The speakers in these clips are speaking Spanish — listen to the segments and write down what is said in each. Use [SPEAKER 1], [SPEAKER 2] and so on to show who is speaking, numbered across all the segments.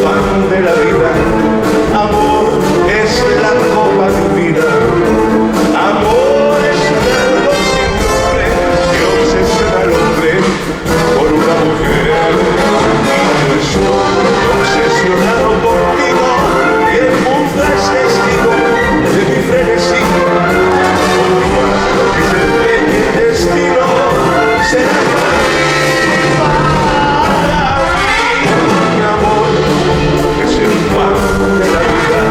[SPEAKER 1] pan de la vida. Amor es la copa de mi vida. Amor es un algo sin nombre que obsesiona al hombre por una mujer. Y yo estoy obsesionado contigo y el mundo es testigo de mi frenesí. Por que se empeñe el destino será para mí. Mi amor es el pan de la vida.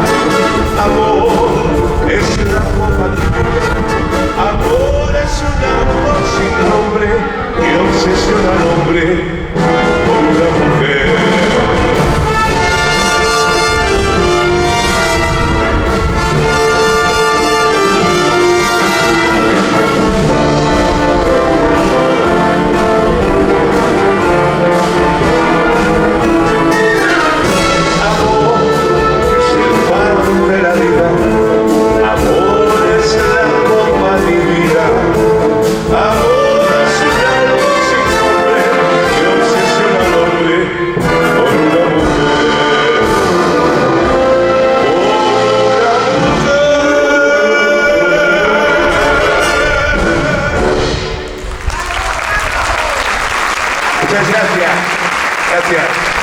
[SPEAKER 1] Amor es la copa de mi vida. Amor es un amor sin nombre que obsesiona al hombre por una mujer. Muchas gracias. Gracias.